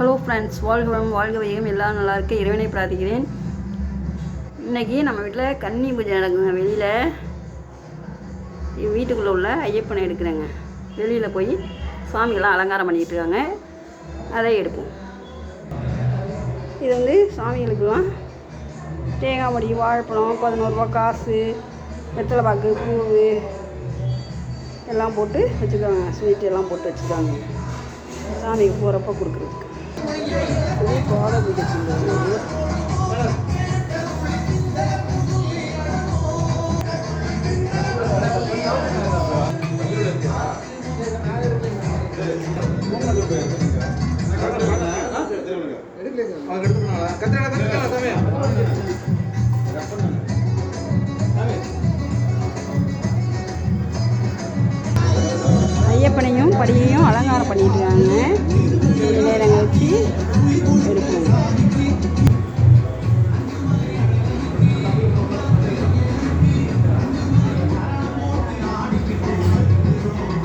Hello friends, வாழ்க வையம், எல்லாம் நல்லா இருக்கு. இறைவனை பிரார்த்திக்கிறேன். இன்றைக்கி நம்ம வீட்டில் கன்னி பூஜை நடக்குங்க. வெளியில் வீட்டுக்குள்ளே உள்ள ஐயப்பனை எடுக்கிறேங்க. வெளியில் போய் சாமிகளாம் அலங்காரம் பண்ணிகிட்டு இருக்காங்க, அதை எடுப்போம். இது சாமிகளுக்கெல்லாம் தேங்காய் மடி, வாழைப்பழம், 11 ரூபா காசு, வெத்தலை பாக்கு, பூ எல்லாம் போட்டு வச்சுருக்காங்க. ஸ்வீட் எல்லாம் போட்டு வச்சுருக்காங்க சாமிக்கு போகிறப்ப கொடுக்குறதுக்கு. பாட பூஜை ஐயப்பனையும் படியையும் அலங்காரம் பண்ணிட்டு இருக்காங்க. நேரம் கழிச்சு